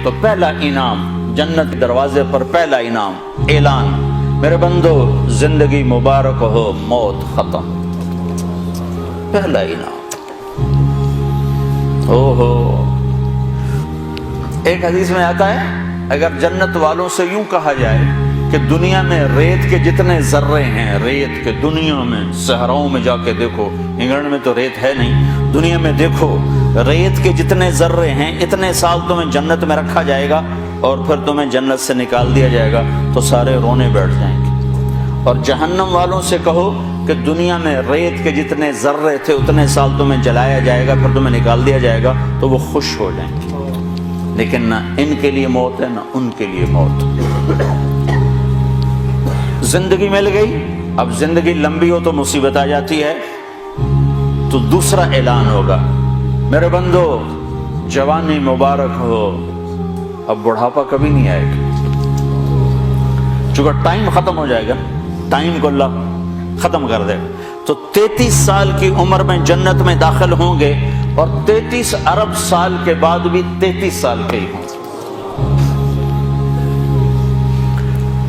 تو پہلا انعام جنت کے دروازے پر پہلا انعام اعلان، میرے بندو زندگی مبارک ہو، موت ختم، پہلا انعام۔ ایک حدیث میں آتا ہے اگر جنت والوں سے یوں کہا جائے کہ دنیا میں ریت کے جتنے ذرے ہیں، ریت کے دنیا میں صحراؤں میں جا کے دیکھو، انگلینڈ میں تو ریت ہے نہیں، دنیا میں دیکھو ریت کے جتنے ذرے ہیں اتنے سال تمہیں جنت میں رکھا جائے گا اور پھر تمہیں جنت سے نکال دیا جائے گا تو سارے رونے بیٹھ جائیں گے۔ اور جہنم والوں سے کہو کہ دنیا میں ریت کے جتنے ذرے تھے اتنے سال تمہیں جلایا جائے گا پھر تمہیں نکال دیا جائے گا تو وہ خوش ہو جائیں گے، لیکن نہ ان کے لیے موت ہے نہ ان کے لیے موت۔ زندگی مل گئی، اب زندگی لمبی ہو تو مصیبت آ جاتی ہے، تو دوسرا اعلان ہوگا، میرے بندو جوانی مبارک ہو، اب بڑھاپا کبھی نہیں آئے گا، چونکہ ٹائم ختم ہو جائے گا، ٹائم کو اللہ ختم کر دے گا۔ تو 33 سال کی عمر میں جنت میں داخل ہوں گے اور 33 ارب سال کے بعد بھی 33 سال کے ہی ہوں گے،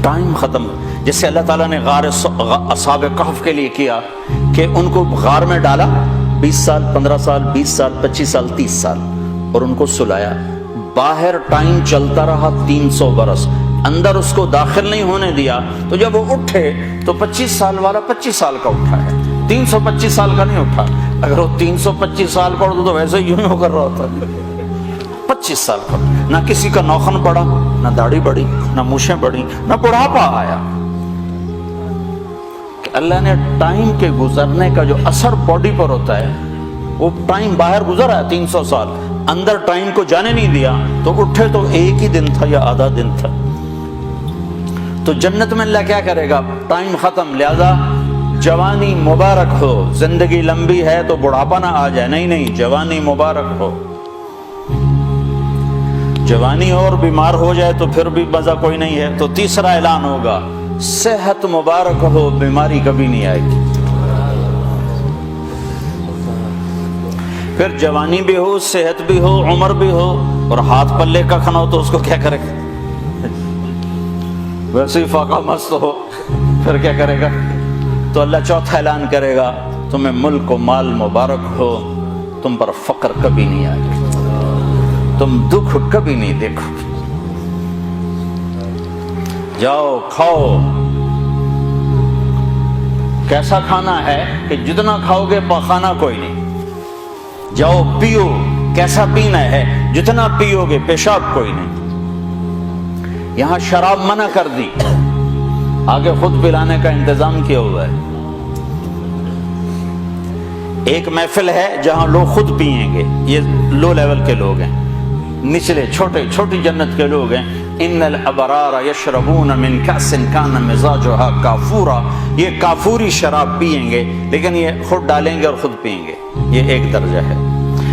ٹائم ختم۔ جیسے اللہ تعالیٰ نے غار اصحاب کہف کے لیے کیا کہ ان کو غار میں ڈالا 20 سال 15 سال 20 سال 25 سال 30 سال اور ان کو سلایا، باہر ٹائم چلتا رہا 300 برس، اندر اس کو داخل نہیں ہونے دیا، تو جب وہ اٹھے تو 25 سال والا 25 سال کا اٹھا ہے، 325 سال کا نہیں اٹھا۔ اگر وہ 325 سال کا اٹھا تو ویسے یوں ہی کر رہا ہوتا، 25 سال کا، نہ کسی کا نوخن پڑا، نہ داڑھی بڑھی، نہ مونچھیں بڑھی، نہ بڑھاپا آیا۔ اللہ نے ٹائم کے گزرنے کا جو اثر باڈی پر ہوتا ہے، وہ ٹائم باہر گزر آیا 300 سال، اندر ٹائم کو جانے نہیں دیا، تو اٹھے تو ایک ہی دن تھا یا آدھا دن تھا۔ تو جنت میں اللہ کیا کرے گا؟ ٹائم ختم، لہذا جوانی مبارک ہو، زندگی لمبی ہے تو بڑھاپا نہ آ جائے، نہیں نہیں، جوانی مبارک ہو۔ جوانی اور بیمار ہو جائے تو پھر بھی مزہ کوئی نہیں ہے، تو تیسرا اعلان ہوگا، صحت مبارک ہو، بیماری کبھی نہیں آئے گی۔ پھر جوانی بھی ہو، صحت بھی ہو، عمر بھی ہو، اور ہاتھ پلے کا کھانا ہو تو اس کو کیا کرے گا؟ ویسے ہی فاقہ مست ہو پھر کیا کرے گا؟ تو اللہ چوتھا اعلان کرے گا، تمہیں ملک و مال مبارک ہو، تم پر فقر کبھی نہیں آئے گا، تم دکھ کبھی نہیں دیکھو گے، جاؤ کھاؤ۔ کیسا کھانا ہے کہ جتنا کھاؤ گے پخانا کوئی نہیں، جاؤ پیو، کیسا پینا ہے جتنا پیو گے پیشاب کوئی نہیں۔ یہاں شراب منع کر دی، آگے خود پلانے کا انتظام کیا ہوا ہے۔ ایک محفل ہے جہاں لوگ خود پئیں گے، یہ لو لیول کے لوگ ہیں، نچلے چھوٹی جنت کے لوگ ہیں۔ ان الابرار یشربون من کأس کان مزاجها کافورا، یہ کافوری شراب پئیں گے لیکن یہ خود ڈالیں گے اور خود پئیں گے، یہ ایک درجہ ہے۔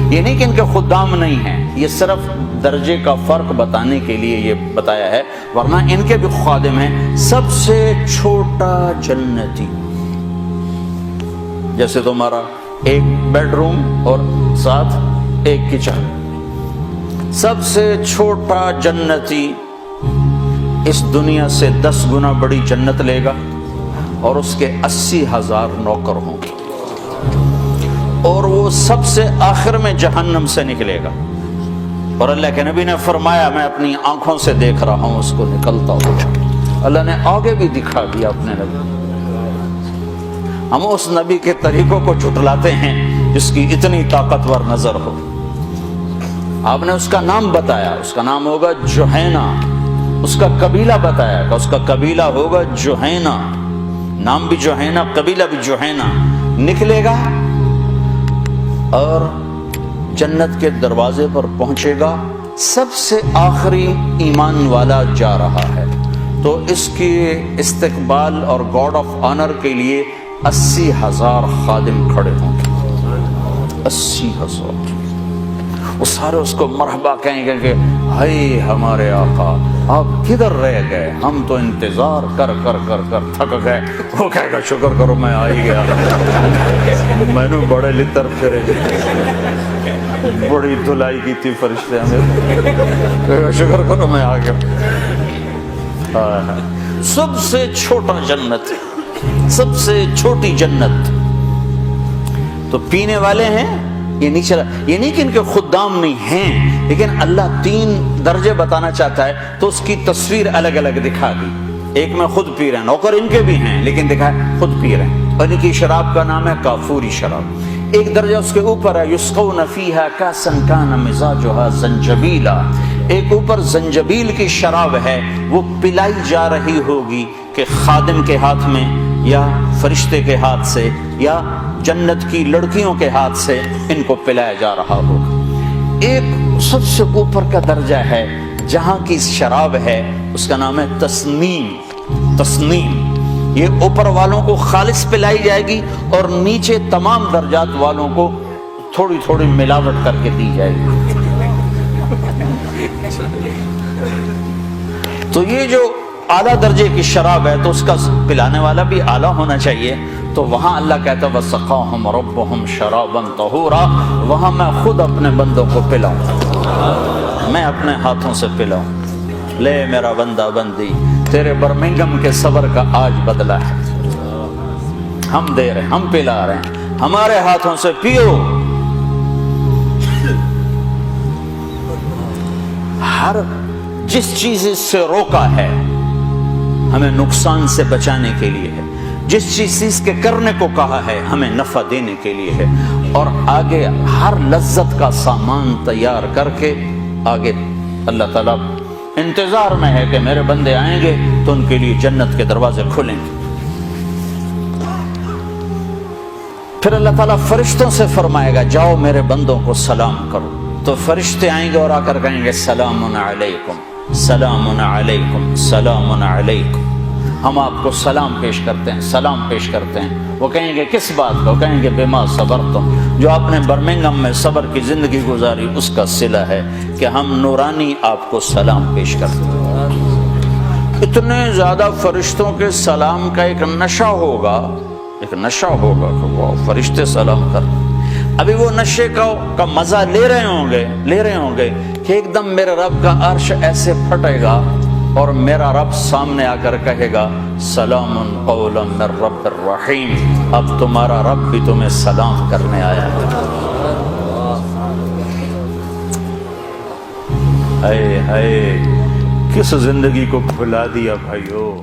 یہ نہیں کہ ان کے خدام نہیں ہیں، یہ صرف درجے کا فرق بتانے کے لیے یہ بتایا ہے، ورنہ ان کے بھی خادم ہیں۔ سب سے چھوٹا جنتی، جیسے تمہارا ایک بیڈ روم اور ساتھ ایک کچن، سب سے چھوٹا جنتی اس دنیا سے 10 گنا بڑی جنت لے گا اور اس کے 80,000 نوکر ہوں گے، اور وہ سب سے آخر میں جہنم سے نکلے گا، اور اللہ کے نبی نے فرمایا میں اپنی آنکھوں سے دیکھ رہا ہوں اس کو نکلتا ہوا۔ اللہ نے آگے بھی دکھا دیا اپنے نبی، ہم اس نبی کے طریقوں کو جھٹلاتے ہیں جس کی اتنی طاقتور نظر ہو۔ آپ نے اس کا نام بتایا، اس کا نام ہوگا جوہینہ، اس کا قبیلہ بتایا کہ اس کا قبیلہ ہوگا جوہینہ، نام بھی جوہینہ قبیلہ بھی جوہینہ، نکلے گا اور جنت کے دروازے پر پہنچے گا، سب سے آخری ایمان والا جا رہا ہے، تو اس کی استقبال اور گارڈ آف آنر کے لیے 80,000 خادم کھڑے ہوں گے، 80,000، وہ سارے اس کو مرحبا کہیں گے کہ ہائے ہمارے آقا آپ کدھر رہ گئے، ہم تو انتظار کر کر کر کر تھک گئے۔ وہ کہے گا شکر کرو میں آ ہی گیا، میں نے بڑے لطر پھرے۔ بڑی دھلائی کی تھی فرشتے ہمیں، شکر کرو میں آ گیا۔ سب سے چھوٹا جنت، سب سے چھوٹی جنت تو پینے والے ہیں، یہ نہیں چلا، یہ نہیں کہ ان کے خدام نہیں ہیں، لیکن اللہ 3 درجے بتانا چاہتا ہے تو اس کی تصویر الگ الگ دکھا دی۔ ایک میں خود پی رہے ہیں، نوکر ان کے بھی ہیں لیکن دکھائے خود پی رہے ہیں، اور ان کی شراب کا نام ہے کافوری شراب۔ ایک درجہ اس کے اوپر ہے یسقون فیہا کاسا کان مزاجھا زنجبیلا، ایک اوپر زنجبیل کی شراب ہے، وہ پلائی جا رہی ہوگی کہ خادم کے ہاتھ میں یا فرشتے کے ہاتھ سے یا جنت کی لڑکیوں کے ہاتھ سے ان کو پلایا جا رہا ہوگا۔ ایک سب سے اوپر کا درجہ ہے جہاں کی شراب ہے، اس کا نام ہے تسنیم۔ تسنیم یہ اوپر والوں کو خالص پلائی جائے گی اور نیچے تمام درجات والوں کو تھوڑی تھوڑی ملاوٹ کر کے دی جائے گی۔ تو یہ جو اعلیٰ درجے کی شراب ہے تو اس کا پلانے والا بھی اعلیٰ ہونا چاہیے، تو وہاں اللہ کہتا ہے وَسَقَاهُمْ رَبُّهُمْ شَرَابًا طَهُورًا، وہاں میں خود اپنے بندوں کو پلاؤں، میں اپنے ہاتھوں سے پلاؤں۔ لے میرا بندہ بندی، تیرے برمنگم کے صبر کا آج بدلہ ہے، ہم دے رہے ہیں، ہم پلا رہے ہیں، ہمارے ہاتھوں سے پیو۔ ہر جس چیز سے روکا ہے ہمیں نقصان سے بچانے کے لیے ہے، جس چیز کے کرنے کو کہا ہے ہمیں نفع دینے کے لیے ہے، اور آگے ہر لذت کا سامان تیار کر کے آگے اللہ تعالیٰ انتظار میں ہے کہ میرے بندے آئیں گے تو ان کے لیے جنت کے دروازے کھلیں گے۔ پھر اللہ تعالیٰ فرشتوں سے فرمائے گا جاؤ میرے بندوں کو سلام کرو، تو فرشتے آئیں گے اور آ کر کہیں گے سلام علیکم سلام علیکم سلام علیکم، ہم آپ کو سلام پیش کرتے ہیں، سلام پیش کرتے ہیں۔ وہ کہیں گے کس بات کا؟ وہ کہیں گے بما صبرتم، جو آپ نے برمنگم میں صبر کی زندگی گزاری اس کا صلہ ہے کہ ہم نورانی آپ کو سلام پیش کرتے ہیں۔ اتنے زیادہ فرشتوں کے سلام کا ایک نشہ ہوگا، ایک نشہ ہوگا کہ وہ فرشتے سلام کر، ابھی وہ نشے کا مزہ لے رہے ہوں گے کہ ایک دم میرے رب کا عرش ایسے پھٹے گا اور میرا رب سامنے آ کر کہے گا سلام قولا من رب الرحیم، اب تمہارا رب بھی تمہیں سلام کرنے آیا ہے۔ ہائے ہائے کس زندگی کو بھلا دیا بھائیو۔